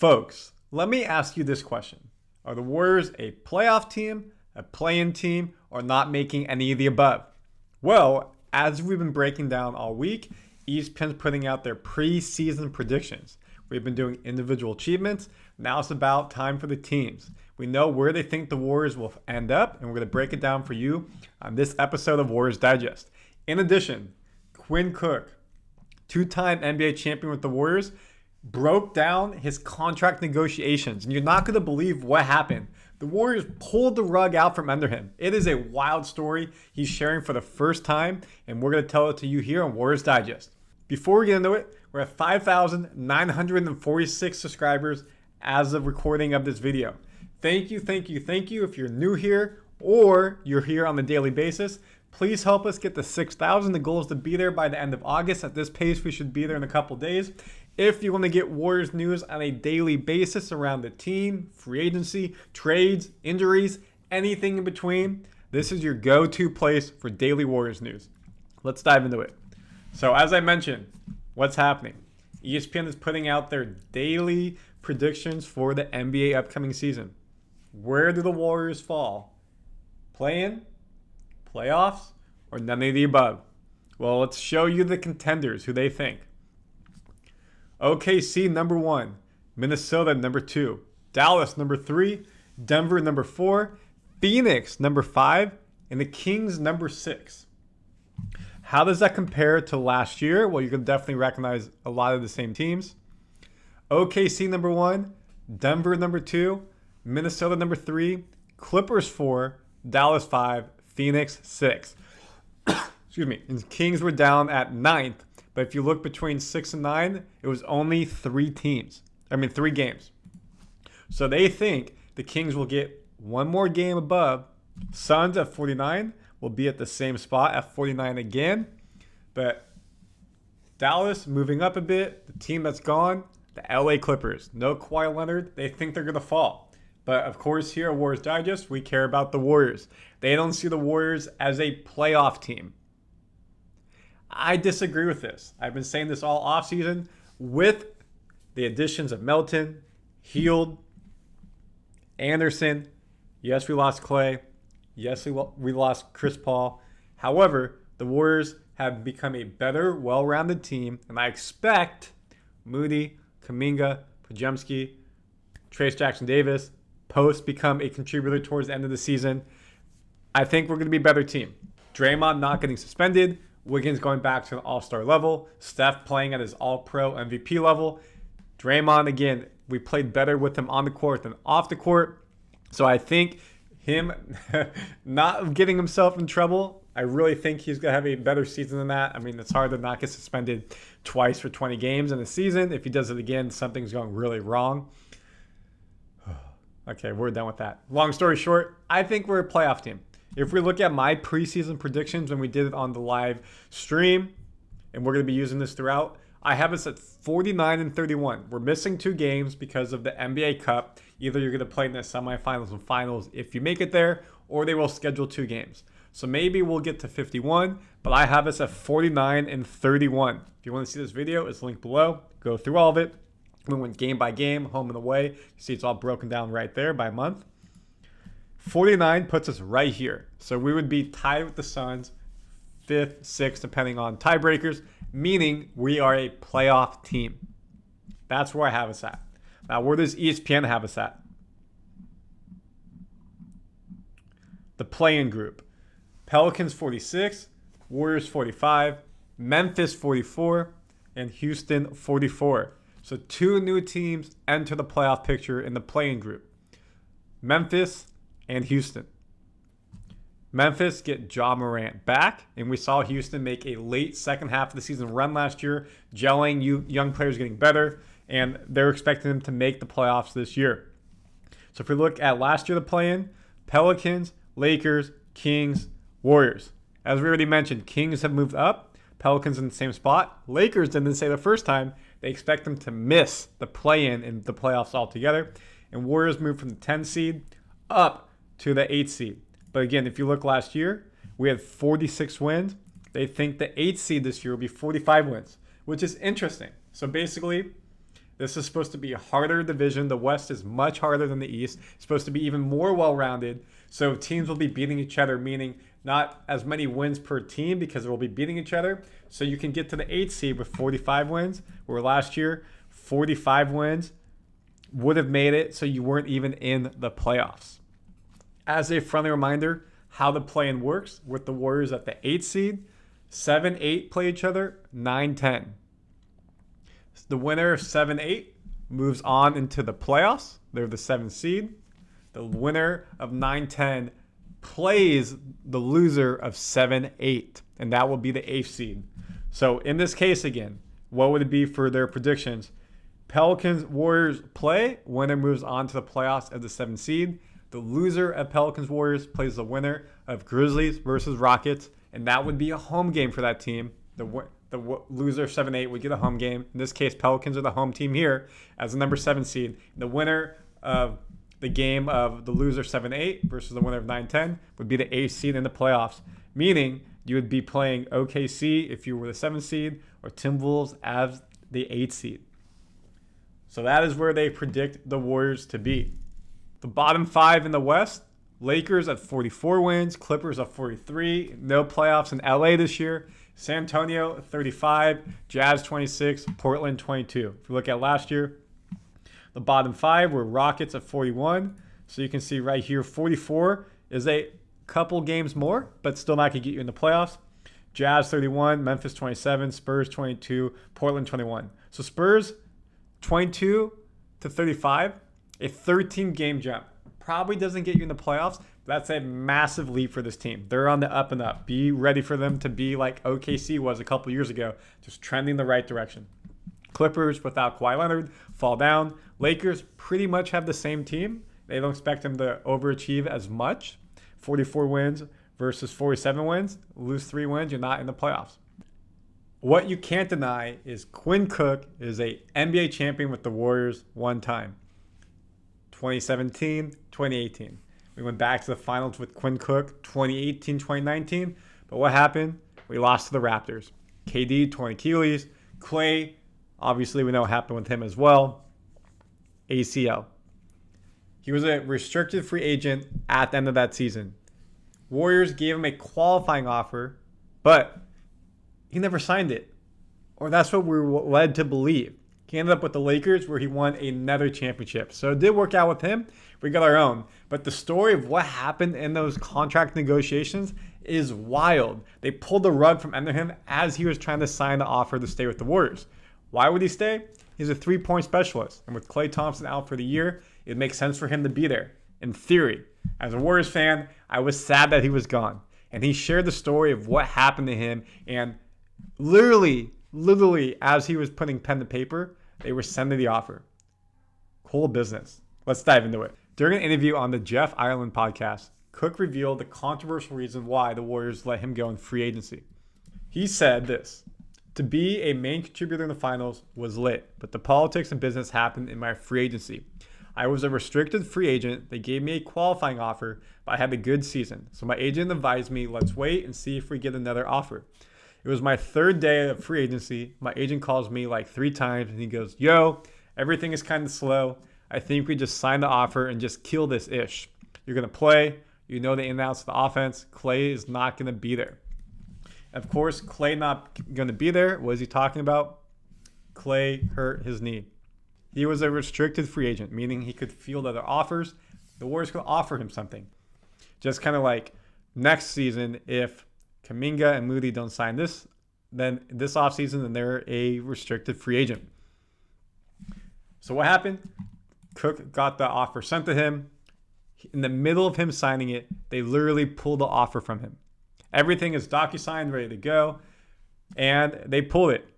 Folks, let me ask you this question. Are the Warriors a playoff team, a play-in team, or not making any of the above? Well, as we've been breaking down all week, ESPN's putting out their preseason predictions. We've been doing individual achievements. Now it's about time for the teams. We know where they think the Warriors will end up, and we're going to break it down for you on this episode of Warriors Digest. In addition, Quinn Cook, two-time NBA champion with the Warriors, broke down his contract negotiations. And you're not going to believe what happened. The Warriors pulled the rug out from under him. It is a wild story he's sharing for the first time, and we're going to tell it to you here on Warriors Digest. Before we get into it, we're at 5,946 subscribers as of recording of this video. Thank you. If you're new here or you're here on a daily basis, please help us get to 6,000. The goal is to be there by the end of August. At this pace, we should be there in a couple days. If you want to get Warriors news on a daily basis around the team, free agency, trades, injuries, anything in between, this is your go-to place for daily Warriors news. Let's dive into it. So as I mentioned, what's happening? ESPN is putting out their daily predictions for the NBA upcoming season. Where do the Warriors fall? Play-in, playoffs, or none of the above? Well, let's show you the contenders, who they think. OKC number 1, Minnesota number 2, Dallas number 3, Denver number 4, Phoenix number 5, and the Kings number 6. How does that compare to last year? Well, you can definitely recognize a lot of the same teams. OKC number 1, Denver number 2, Minnesota number 3, Clippers 4, Dallas 5, Phoenix 6. Excuse me. And Kings were down at 9th. But if you look between 6 and 9, it was only 3 games. So they think the Kings will get one more game above. Suns at 49 will be at the same spot at 49 again. But Dallas moving up a bit. The team that's gone, the LA Clippers. No Kawhi Leonard. They think they're going to fall. But of course, here at Warriors Digest, we care about the Warriors. They don't see the Warriors as a playoff team. I disagree with this. I've been saying this all offseason. With the additions of Melton, Hield, Anderson, yes, we lost Clay. Yes, we lost Chris Paul. However, the Warriors have become a better, well-rounded team, and I expect Moody, Kuminga, Podziemski, Trayce Jackson-Davis, Post become a contributor towards the end of the season. I think we're going to be a better team. Draymond not getting suspended. Wiggins going back to an all-star level. Steph playing at his all-pro MVP level. Draymond, again, we played better with him on the court than off the court. So I think him not getting himself in trouble, I really think he's going to have a better season than that. I mean, it's hard to not get suspended twice for 20 games in a season. If he does it again, something's going really wrong. Okay, we're done with that. Long story short, I think we're a playoff team. If we look at my preseason predictions when we did it on the live stream, and we're going to be using this throughout, I have us at 49-31. We're missing 2 games because of the NBA Cup. Either you're going to play in the semifinals and finals if you make it there, or they will schedule 2 games. So maybe we'll get to 51, but I have us at 49-31. If you want to see this video, it's linked below. Go through all of it. We went game by game, home and away. You see it's all broken down right there by month. 49 puts us right here. So we would be tied with the Suns, 5th, 6th, depending on tiebreakers, meaning we are a playoff team. That's where I have us at. Now, where does ESPN have us at? The play-in group. Pelicans 46, Warriors 45, Memphis 44, and Houston 44. So 2 new teams enter the playoff picture in the play-in group. Memphis and Houston. Memphis get Ja Morant back, and we saw Houston make a late second half of the season run last year, gelling young players getting better, and they're expecting them to make the playoffs this year. So if we look at last year, the play-in, Pelicans, Lakers, Kings, Warriors. As we already mentioned, Kings have moved up, Pelicans in the same spot. Lakers didn't say the first time they expect them to miss the play-in and the playoffs altogether, and Warriors moved from the 10 seed up to the 8 seed. But again, if you look last year, we had 46 wins. They think the 8 seed this year will be 45 wins, which is interesting. So basically, This is supposed to be a harder division. The West is much harder than the East. It's supposed to be even more well-rounded. So teams will be beating each other, meaning not as many wins per team because they will be beating each other. So you can get to the 8th seed with 45 wins, where last year 45 wins would have made it so you weren't even in the playoffs. As a friendly reminder, how the play-in works with the Warriors at the 8th seed, 7-8 play each other, 9-10. The winner of 7-8 moves on into the playoffs. They're the 7th seed. The winner of 9-10 plays the loser of 7-8, and that will be the 8th seed. So in this case again, what would it be for their predictions? Pelicans Warriors play, winner moves on to the playoffs as the 7th seed. The loser of Pelicans Warriors plays the winner of Grizzlies versus Rockets, and that would be a home game for that team. The loser of 7-8 would get a home game. In this case, Pelicans are the home team here as the number 7 seed. The winner of the game of the loser 7-8 versus the winner of 9-10 would be the 8th seed in the playoffs, meaning you would be playing OKC if you were the 7th seed or Timberwolves as the 8th seed. So that is where they predict the Warriors to be. The bottom 5 in the West, Lakers at 44 wins, Clippers at 43, no playoffs in LA this year. San Antonio 35, Jazz 26, Portland 22. If you look at last year, the bottom 5 were Rockets at 41. So you can see right here, 44 is a couple games more, but still not going to get you in the playoffs. Jazz 31, Memphis 27, Spurs 22, Portland 21. So Spurs 22 to 35, a 13-game jump. Probably doesn't get you in the playoffs. That's a massive leap for this team. They're on the up and up. Be ready for them to be like OKC was a couple years ago, just trending the right direction. Clippers without Kawhi Leonard fall down. Lakers pretty much have the same team. They don't expect them to overachieve as much. 44 wins versus 47 wins. Lose 3 wins, you're not in the playoffs. What you can't deny is Quinn Cook is a NBA champion with the Warriors one time. 2017, 2018. We went back to the finals with Quinn Cook, 2018, 2019. But what happened? We lost to the Raptors. KD, torn Achilles. Clay, obviously we know what happened with him as well. ACL. He was a restricted free agent at the end of that season. Warriors gave him a qualifying offer, but he never signed it. Or that's what we were led to believe. He ended up with the Lakers where he won another championship. So it did work out with him. We got our own. But the story of what happened in those contract negotiations is wild. They pulled the rug from under him as he was trying to sign the offer to stay with the Warriors. Why would he stay? He's a three-point specialist. And with Klay Thompson out for the year, it makes sense for him to be there. In theory, as a Warriors fan, I was sad that he was gone. And he shared the story of what happened to him. And literally, as he was putting pen to paper, they were sending the offer. Cool business. Let's dive into it. During an interview on the Jeff Ireland podcast, Cook revealed the controversial reason why the Warriors let him go in free agency. He said this: to be a main contributor in the finals was lit, but the politics and business happened in my free agency. I was a restricted free agent. They gave me a qualifying offer, but I had a good season. So my agent advised me, let's wait and see if we get another offer. It was my 3rd day of free agency. My agent calls me like 3 times and he goes, yo, everything is kind of slow. I think we just sign the offer and just kill this ish. You're going to play. You know the ins and outs of the offense. Klay is not going to be there. Of course, Klay not going to be there. What is he talking about? Klay hurt his knee. He was a restricted free agent, meaning he could field other offers. The Warriors could offer him something. Just kind of like next season, if Kuminga and Moody don't sign this, then this offseason, then they're a restricted free agent. So what happened? Cook got the offer sent to him. In the middle of him signing it, they literally pulled the offer from him. Everything is DocuSigned, ready to go, and they pulled it.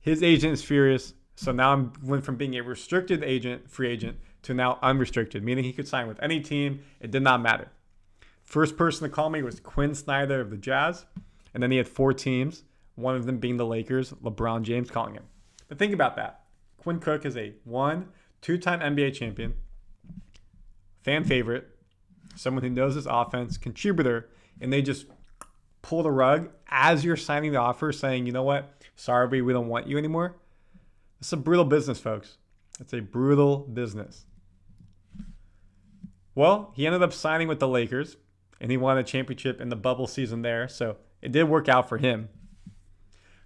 His agent is furious. So now I went from being a restricted agent, free agent, to now unrestricted, meaning he could sign with any team. It did not matter. First person to call me was Quinn Snyder of the Jazz. And then he had 4 teams, one of them being the Lakers, LeBron James calling him. But think about that. Quinn Cook is a 2-time NBA champion, fan favorite, someone who knows his offense, contributor, and they just pull the rug as you're signing the offer saying, you know what, sorry, we don't want you anymore. It's a brutal business, folks. It's a brutal business. Well, he ended up signing with the Lakers, and he won a championship in the bubble season there, so it did work out for him.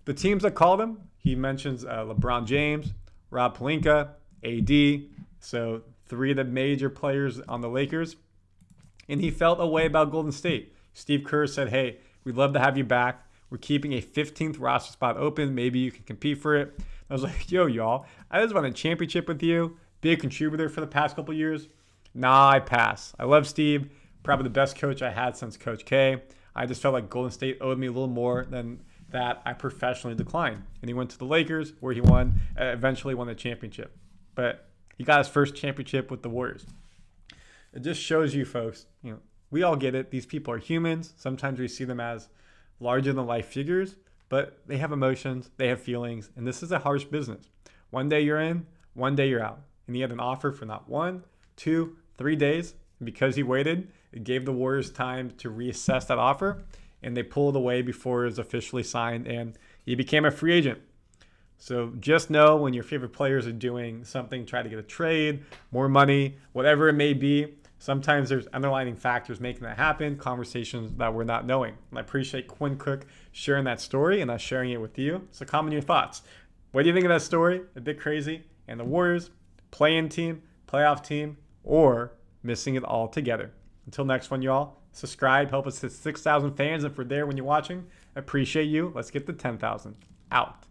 The teams that called him, he mentions LeBron James, Rob Pelinka, AD, so 3 of the major players on the Lakers. And he felt a way about Golden State. Steve Kerr said, hey, we'd love to have you back. We're keeping a 15th roster spot open. Maybe you can compete for it. I was like, yo, y'all, I just won a championship with you, be a contributor for the past couple years. Nah, I pass. I love Steve, probably the best coach I had since Coach K. I just felt like Golden State owed me a little more than that. I professionally declined. And he went to the Lakers, where he eventually won the championship. But he got his first championship with the Warriors. It just shows you, folks, we all get it. These people are humans. Sometimes we see them as larger than life figures, but they have emotions, they have feelings, and this is a harsh business. One day you're in, one day you're out. And he had an offer for not 1, 2, 3 days. And because he waited, it gave the Warriors time to reassess that offer, and they pulled away before it was officially signed, and he became a free agent. So just know when your favorite players are doing something, try to get a trade, more money, whatever it may be. Sometimes there's underlying factors making that happen, conversations that we're not knowing. And I appreciate Quinn Cook sharing that story and us sharing it with you. So comment your thoughts. What do you think of that story? A bit crazy. And the Warriors, play-in team, playoff team, or missing it all together. Until next one, y'all. Subscribe. Help us hit 6,000 fans. If we're there when you're watching, I appreciate you. Let's get to 10,000. Out.